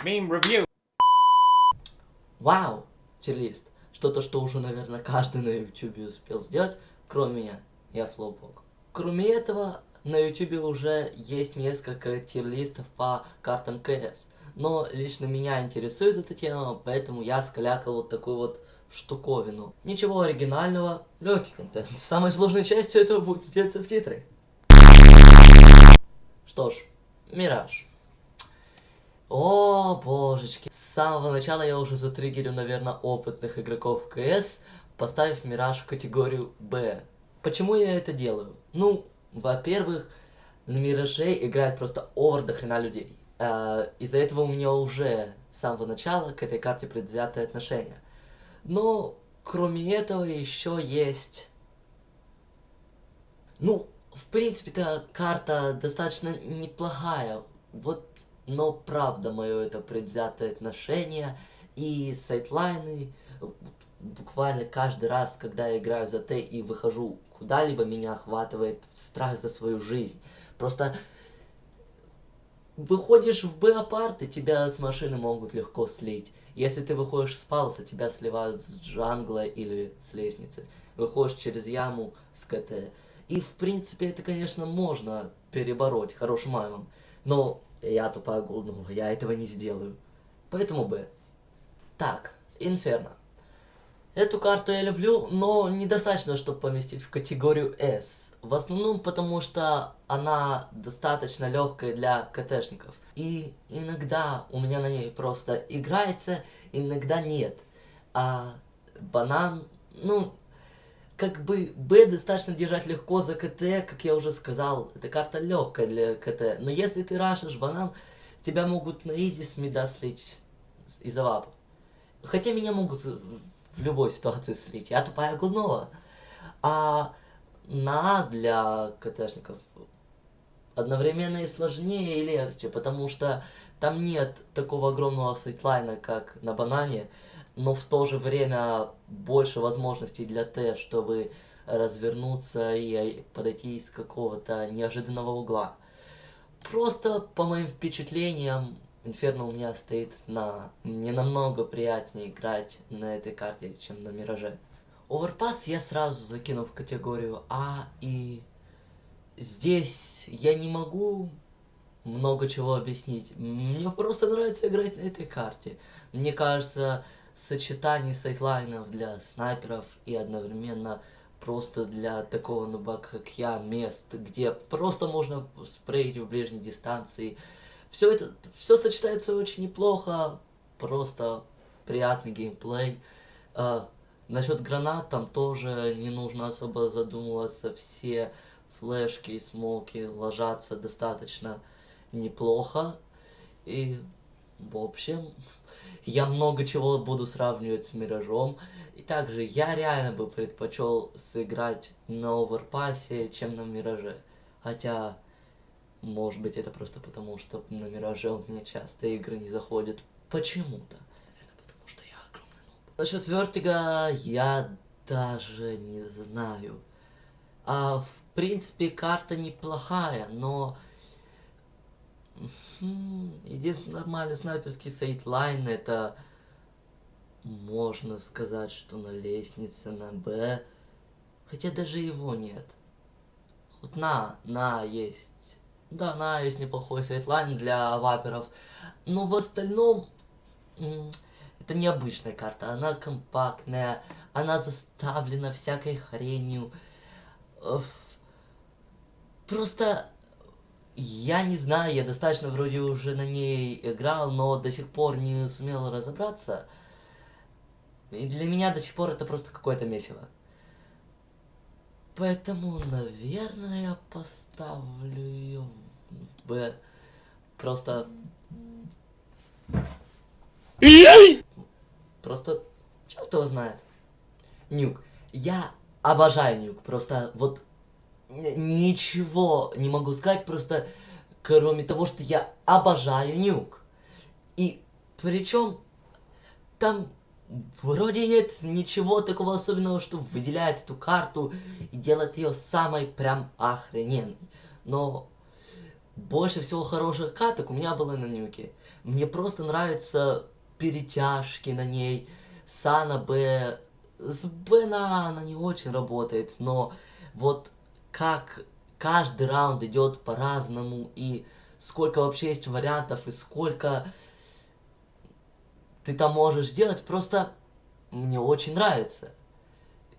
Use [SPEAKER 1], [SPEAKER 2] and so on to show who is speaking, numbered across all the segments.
[SPEAKER 1] Meme review.
[SPEAKER 2] Вау! Тирлист. Что-то, что уже, наверное, каждый на ютубе успел сделать, кроме меня. Я слоупок. Кроме этого, на ютубе уже есть несколько тирлистов по картам КС. Но лично меня интересует эта тема, поэтому я скалякал вот такую вот штуковину. Ничего оригинального, легкий контент. Самой сложной частью этого будет сделать субтитры. Что ж, Мираж. О, божечки. С самого начала я уже затриггерю, наверное, опытных игроков КС, поставив Мираж в категорию Б. Почему я это делаю? Ну, во-первых, на Мираже играет просто овер до хрена людей. Из-за этого у меня уже с самого начала к этой карте предвзятое отношение. Но, кроме этого, еще есть... Ну, в принципе-то карта достаточно неплохая. Вот, но правда мое это предвзятое отношение и сайтлайны. Буквально каждый раз, когда я играю за Т и выхожу куда-либо, меня охватывает страх за свою жизнь. Просто выходишь в Б-апарт, и тебя с машины могут легко слить. Если ты выходишь с палуса, тебя сливают с джангла или с лестницы. Выходишь через яму с КТ. И в принципе это, конечно, можно перебороть хорошим аймом. Но я тупая голднова, я этого не сделаю. Поэтому Б. Так, Инферно. Эту карту я люблю, но недостаточно, чтобы поместить в категорию S. В основном потому, что она достаточно легкая для КТшников. И иногда у меня на ней просто играется, иногда нет. А банан, ну, как бы Б достаточно держать легко за КТ, как я уже сказал. Эта карта легкая для КТ. Но если ты рашишь банан, тебя могут на изи с мида слить из-за вапа. Хотя меня могут в любой ситуации слить. Я тупая гуднова. А на А для КТшников одновременно и сложнее, и легче, потому что там нет такого огромного сайтлайна, как на банане, но в то же время больше возможностей для Т, чтобы развернуться и подойти из какого-то неожиданного угла. Просто по моим впечатлениям, Инферно у меня стоит на... Мне намного приятнее играть на этой карте, чем на Мираже. Оверпас я сразу закину в категорию А, и здесь я не могу много чего объяснить. Мне просто нравится играть на этой карте. Мне кажется, сочетание сайтлайнов для снайперов и одновременно просто для такого нуба, как я, мест, где просто можно спреить в ближней дистанции. Все это, все сочетается очень неплохо, просто приятный геймплей. Насчет гранат там тоже не нужно особо задумываться, все флешки и смоки ложатся достаточно неплохо. И, в общем, я много чего буду сравнивать с Миражом. И также я реально бы предпочел сыграть на Оверпассе, чем на Мираже. Хотя, может быть, это просто потому, что на Мираже у меня часто игры не заходят почему-то. Это потому, что я огромный нуб. Насчет Вертига я даже не знаю. В принципе, карта неплохая, но... Единственный нормальный снайперский сайтлайн это... Можно сказать, что на лестнице на Б. Хотя даже его нет. Вот на есть. Да, на есть неплохой сайтлайн для ваперов. Но в остальном... Это необычная карта. Она компактная. Она заставлена всякой хренью. Просто... Я не знаю, я достаточно вроде уже на ней играл, но до сих пор не сумел разобраться. И для меня до сих пор это просто какое-то месиво. Поэтому, наверное, я поставлю ее в Б. Просто... Просто... Черт его знает. Нюк. Я обожаю Нюк. Просто вот... Ничего не могу сказать, просто... Кроме того, что я обожаю Нюк. И причем... Там вроде нет ничего такого особенного, что выделяет эту карту и делает ее самой прям охрененной. Но больше всего хороших каток у меня было на нюке. Мне просто нравятся перетяжки на ней. С А на Б. С Б на А она не очень работает, но вот как каждый раунд идет по-разному, и сколько вообще есть вариантов, и сколько ты там можешь сделать, просто мне очень нравится.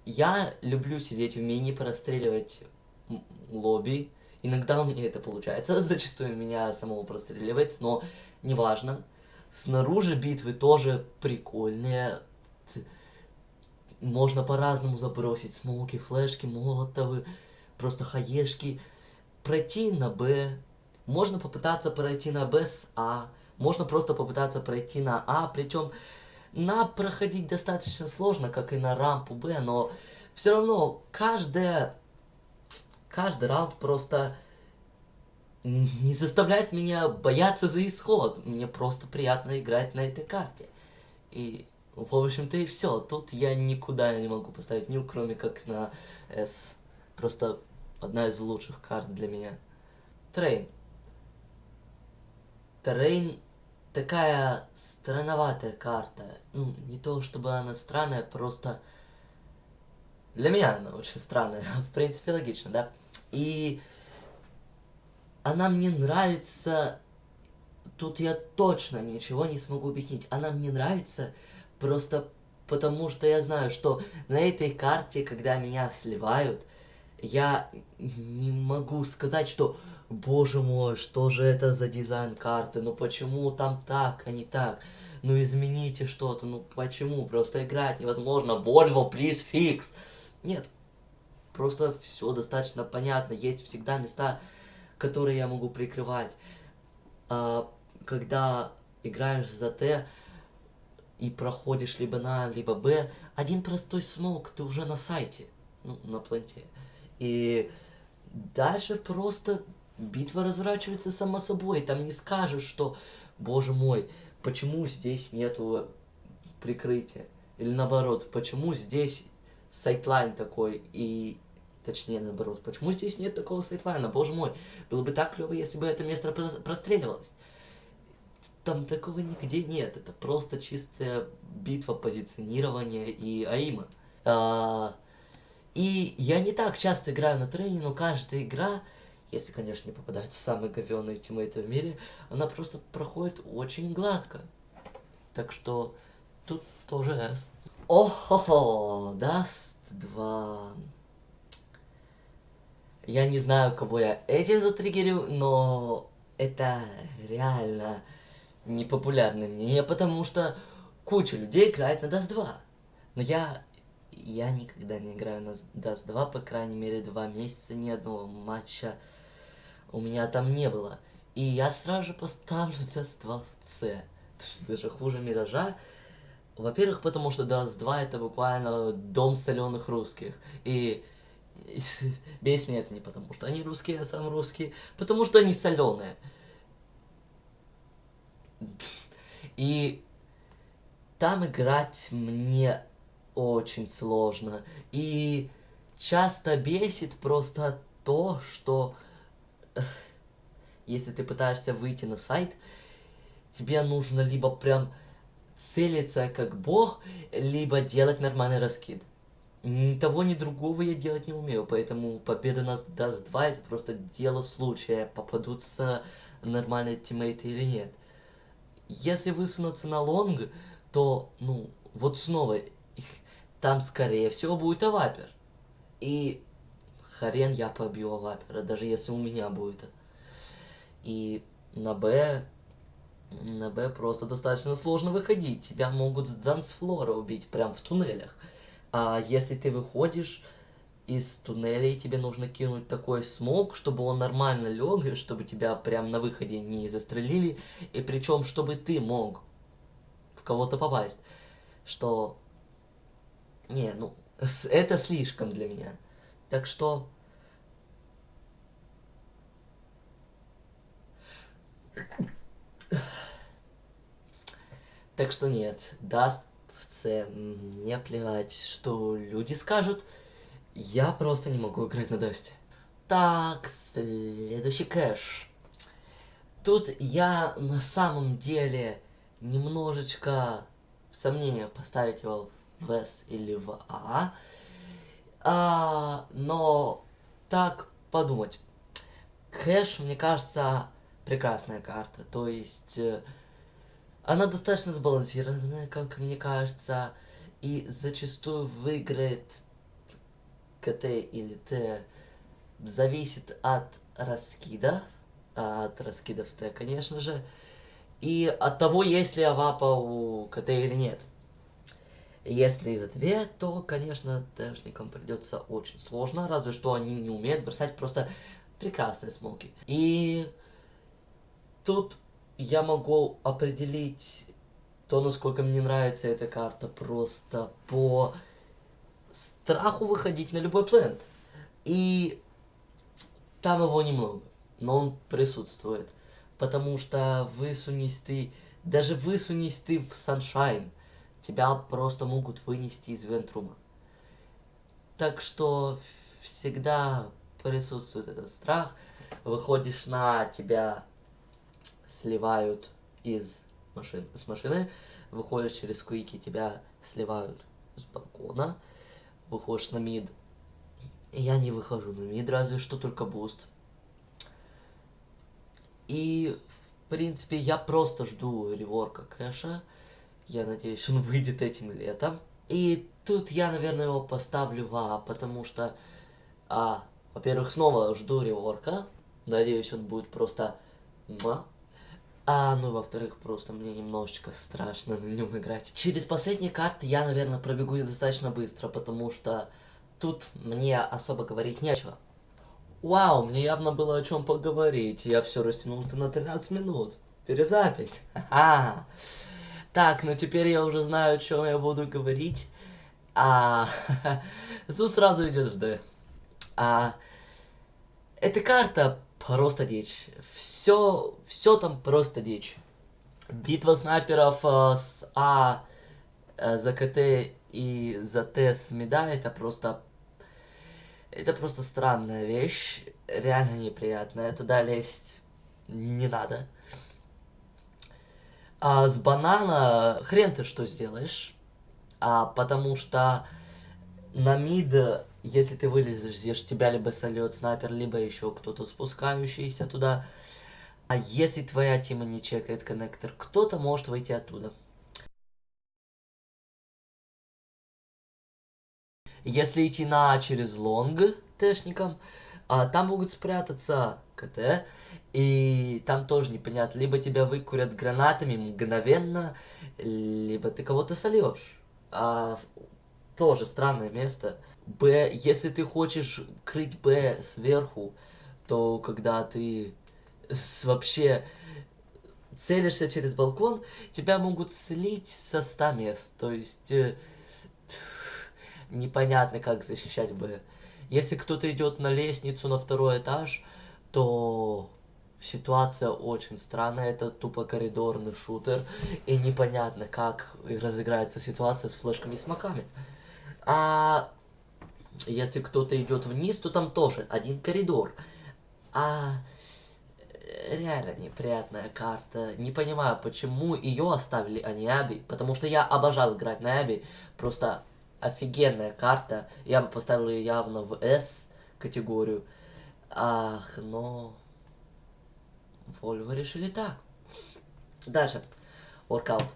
[SPEAKER 2] Я люблю сидеть в мини, простреливать лобби. Иногда у меня это получается, зачастую меня самого простреливать, но неважно. Снаружи битвы тоже прикольные. Можно по-разному забросить смоки, флешки, молотовы, просто хаешки. Пройти на Б. Можно попытаться пройти на Б с А. Можно просто попытаться пройти на А. Причем на проходить достаточно сложно, как и на рампу Б, но все равно каждый раунд просто не заставляет меня бояться за исход. Мне просто приятно играть на этой карте. И, в общем-то, и все. Тут я никуда не могу поставить нюк, кроме как на С. Просто одна из лучших карт для меня. Трейн. Трейн такая странноватая карта. Ну, не то чтобы она странная, просто для меня она очень странная. В принципе, логично, да? И она мне нравится. Тут я точно ничего не смогу объяснить. Она мне нравится просто потому, что я знаю, что на этой карте, когда меня сливают, я не могу сказать, что боже мой, что же это за дизайн карты, ну почему там так, а не так, ну измените что-то, ну почему, просто играть невозможно, Volvo, please fix. Нет, просто все достаточно понятно, есть всегда места, которые я могу прикрывать. А, когда играешь за Т и проходишь либо на А, либо Б, один простой смоук, ты уже на сайте, ну, на планте. И дальше просто битва разворачивается само собой. Там не скажешь, что, боже мой, почему здесь нету прикрытия? Или наоборот, почему здесь сайтлайн такой и... Точнее, наоборот, почему здесь нет такого сайтлайна? Боже мой, было бы так клево, если бы это место простреливалось. Там такого нигде нет. Это просто чистая битва позиционирования и аима. И я не так часто играю на трейне, но каждая игра, если, конечно, не попадает в самые говёные тиммейты в мире, она просто проходит очень гладко. Так что тут тоже S. О-хо-хо, Даст 2. Я не знаю, кого я этим затриггерю, но это реально непопулярное мнение, потому что куча людей играет на Dust 2. Но я никогда не играю на Dust 2, по крайней мере, 2 месяца, ни одного матча у меня там не было. И я сразу же поставлю Dust 2 в С. Это же даже хуже Миража. Во-первых, потому что Dust 2 это буквально дом соленых русских. И бесит меня это не потому, что они русские, я сам русский, потому что они соленые. И там играть мне очень сложно. И часто бесит просто то, что если ты пытаешься выйти на сайт, тебе нужно либо прям целиться как бог, либо делать нормальный раскид. Ни того, ни другого я делать не умею, поэтому победа на Dust 2 это просто дело случая, попадутся нормальные тиммейты или нет. Если высунуться на лонг, то, ну, вот снова, там скорее всего будет авапер. И хрен я побью авапера, даже если у меня будет. И на Б просто достаточно сложно выходить. Тебя могут с дансфлора убить, прям в туннелях. А если ты выходишь из туннелей, тебе нужно кинуть такой смог, чтобы он нормально лег, и чтобы тебя прям на выходе не застрелили. И причем, чтобы ты мог в кого-то попасть. Что... Не, ну, это слишком для меня. Так что... Так что нет, даст в С, мне плевать, что люди скажут. Я просто не могу играть на Дасте. Так, следующий кэш. Тут я на самом деле немножечко в сомнение поставить его в S или в А. Но так подумать. Кэш, мне кажется, прекрасная карта. То есть она достаточно сбалансированная, как мне кажется, и зачастую выиграет КТ или Т зависит от раскидов Т, конечно же, и от того, есть ли авапа у КТ или нет. Если их две, то, конечно, тэшникам придется очень сложно, разве что они не умеют бросать просто прекрасные смоки. И тут я могу определить то, насколько мне нравится эта карта, просто по страху выходить на любой плент. И там его немного, но он присутствует. Потому что даже высунись ты в Sunshine, тебя просто могут вынести из Вентрума. Так что всегда присутствует этот страх. Выходишь на тебя, сливают с машины, выходишь через куики, тебя сливают с балкона, выходишь на мид. Я не выхожу на мид, разве что только буст. И, в принципе, я просто жду реворка Кэша. Я надеюсь, он выйдет этим летом. И тут я, наверное, его поставлю в А, потому что, во-первых, снова жду реворка. Надеюсь, он будет просто муа. Ну, во-вторых, просто мне немножечко страшно на нем играть. Через последние карты я, наверное, пробегусь достаточно быстро, потому что тут мне особо говорить нечего. Вау, мне явно было о чем поговорить. Я все растянул-то на 13 минут. Перезапись. Ха-ха. Так, ну теперь я уже знаю, о чем я буду говорить. Зу сразу идет в Д. Эта карта просто дичь. Все там просто дичь. Битва снайперов с за КТ и за Т с мида это просто странная вещь, реально неприятная. Туда лезть не надо. С банана хрен ты что сделаешь. Потому что на мид, если ты вылезешь, здесь тебя либо сольет снайпер, либо еще кто-то спускающийся туда. А если твоя тима не чекает коннектор, кто-то может выйти оттуда. Если идти на через лонг тэшникам, там могут спрятаться КТ, и там тоже непонятно, либо тебя выкурят гранатами мгновенно, либо ты кого-то сольешь. Тоже странное место. Б, если ты хочешь крыть Б сверху, то когда ты вообще целишься через балкон, тебя могут слить со 100 мест. То есть непонятно, как защищать Б. Если кто-то идет на лестницу на второй этаж, то ситуация очень странная. Это тупо коридорный шутер. И непонятно, как разыграется ситуация с флешками и смоками. Если кто-то идет вниз, то там тоже один коридор. Реально неприятная карта. Не понимаю, почему ее оставили, а не Аби. Потому что я обожал играть на Аби. Просто офигенная карта. Я бы поставил ее явно в S категорию. Но Volvo решили так. Дальше. Workout.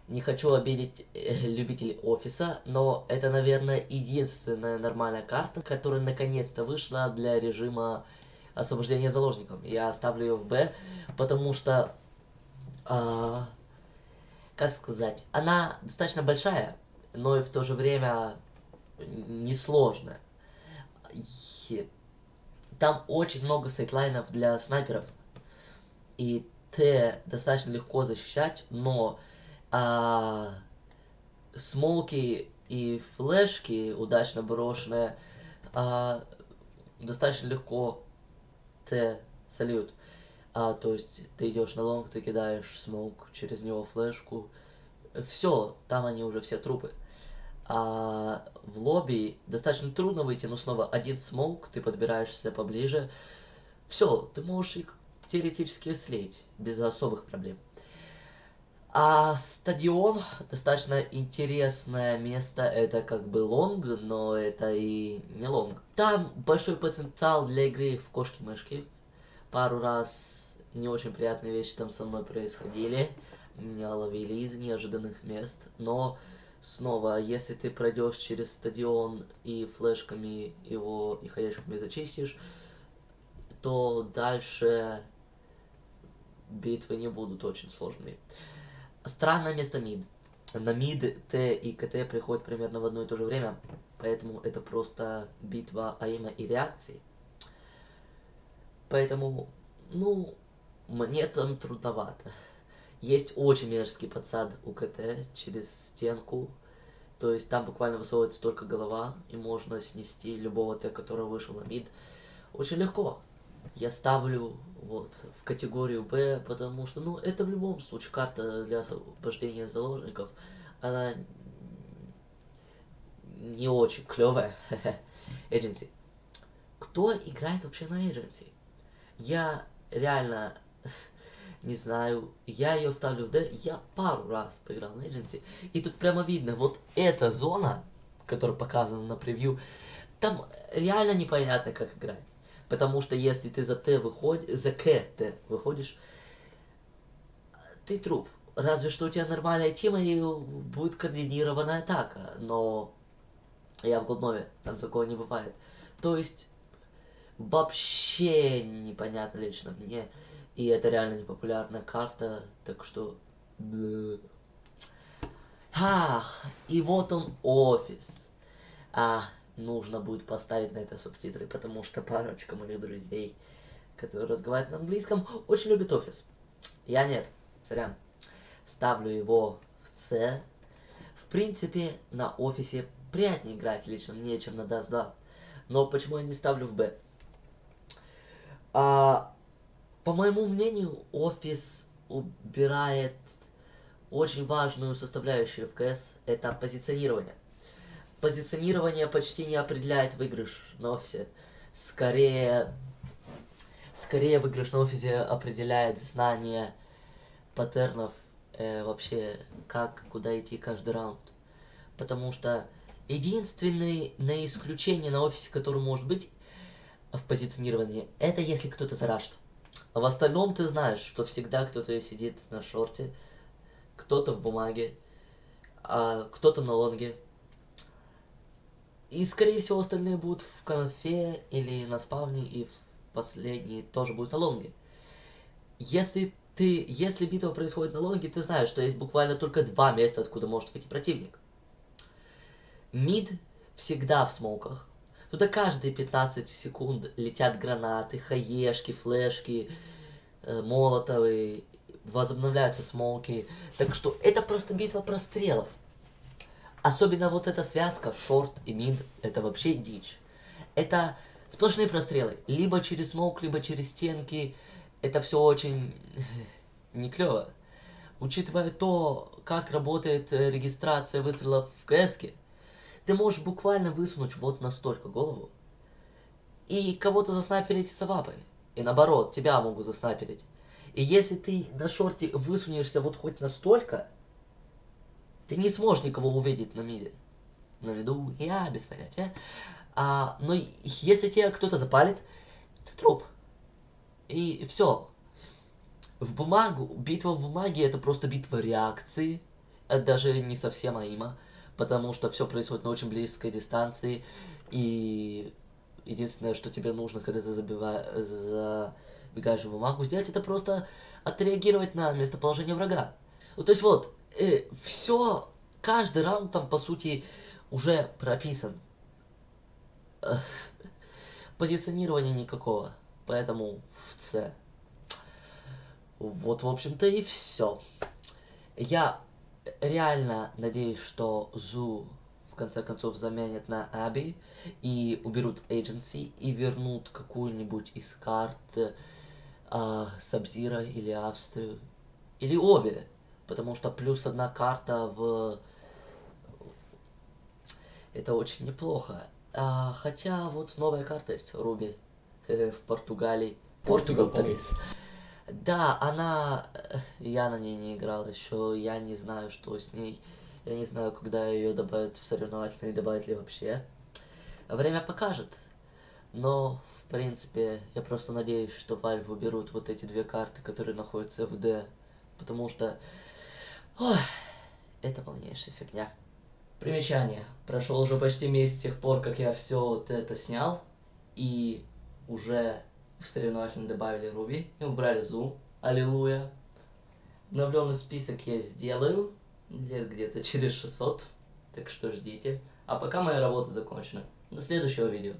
[SPEAKER 2] Не хочу обидеть любителей офиса, но это, наверное, единственная нормальная карта, которая наконец-то вышла для режима освобождения заложников. Я оставлю ее в Б, потому что, как сказать, она достаточно большая, но и в то же время несложная. Там очень много сайтлайнов для снайперов, и Т достаточно легко защищать, но смоуки и флешки, удачно брошенные, достаточно легко Т сольют. То есть ты идешь на лонг, ты кидаешь смоук, через него флешку. Все, там они уже все трупы. В лобби достаточно трудно выйти, но снова один смоук, ты подбираешься поближе. Все, ты можешь их теоретически слить без особых проблем. А стадион достаточно интересное место, это как бы лонг, но это и не лонг. Там большой потенциал для игры в кошки-мышки. Пару раз не очень приятные вещи там со мной происходили. Меня ловили из неожиданных мест. Но снова, если ты пройдешь через стадион и флешками его и ходячками зачистишь, то дальше битвы не будут очень сложными. Странное место мид. На мид Т и КТ приходят примерно в одно и то же время, поэтому это просто битва аима и реакции. Поэтому, ну, мне там трудновато. Есть очень мерзкий подсад у КТ через стенку, то есть там буквально высовывается только голова, и можно снести любого Т, который вышел на мид, очень легко. Я ставлю вот в категорию Б, потому что, ну, это в любом случае карта для освобождения заложников. Она не очень клевая. Agency. Кто играет вообще на Agency? Я реально не знаю. Я ее ставлю в D. Я пару раз поиграл на Agency. И тут прямо видно, вот эта зона, которая показана на превью, там реально непонятно, как играть. Потому что если ты за Т выходишь, за КТ выходишь, ты труп. Разве что у тебя нормальная тима и будет координированная атака. Но я в Голднове, там такого не бывает. То есть вообще непонятно лично мне. И это реально непопулярная карта, так что... И вот он офис. Нужно будет поставить на это субтитры, потому что парочка моих друзей, которые разговаривают на английском, очень любят офис. Я нет, сорян. Ставлю его в С. В принципе, на офисе приятнее играть лично мне, чем на Dust 2. Но почему я не ставлю в Б? По моему мнению, офис убирает очень важную составляющую в КС, это позиционирование. Позиционирование почти не определяет выигрыш на офисе. Скорее выигрыш на офисе определяет знание паттернов, вообще как, куда идти каждый раунд. Потому что единственное на исключение на офисе, который может быть в позиционировании, это если кто-то зарашит. А в остальном ты знаешь, что всегда кто-то сидит на шорте, кто-то в бумаге, а кто-то на лонге. И, скорее всего, остальные будут в конфе или на спавне, и последний тоже будет на лонге. Если битва происходит на лонге, ты знаешь, что есть буквально только два места, откуда может выйти противник. Мид всегда в смоках. Туда каждые 15 секунд летят гранаты, хаешки, флешки, молотовые, возобновляются смоки. Так что это просто битва прострелов. Особенно вот эта связка, шорт и мид, это вообще дичь. Это сплошные прострелы. Либо через смоук, либо через стенки. Это все очень не клево. Учитывая то, как работает регистрация выстрелов в КС-ке, ты можешь буквально высунуть вот настолько голову, и кого-то заснайперить с авапой. И наоборот, тебя могут заснайперить. И если ты на шорте высунешься вот хоть настолько, ты не сможешь никого увидеть на миде. На виду я без понятия. Но если тебя кто-то запалит, ты труп. И все. Битва в бумаге это просто битва реакции. Это даже не совсем аима. Потому что все происходит на очень близкой дистанции. И единственное, что тебе нужно, когда ты забегаешь в бумагу, сделать, это просто отреагировать на местоположение врага. Ну, то есть вот, все, каждый раунд там, по сути, уже прописан. Позиционирования никакого, поэтому в С. Вот, в общем-то, и все. Я реально надеюсь, что Зу в конце концов заменят на Аби и уберут Agency и вернут какую-нибудь из карт Сабзира или Австрию. Или обе. Потому что плюс одна карта в... Это очень неплохо. Хотя вот новая карта есть, Руби, в Португалии. Португал Парис. Да, она... Я на ней не играл еще, я не знаю, что с ней. Я не знаю, когда ее добавят в соревновательные, добавят ли вообще. Время покажет. Но, в принципе, я просто надеюсь, что Valve уберут вот эти две карты, которые находятся в D. Потому что... Ой, это полнейшая фигня. Примечание. Прошел уже почти месяц с тех пор, как я все вот это снял. И уже в соревновательном добавили Руби и убрали Зу. Аллилуйя. Обновленный список я сделаю. Лет где-то через 600. Так что ждите. А пока моя работа закончена. До следующего видео.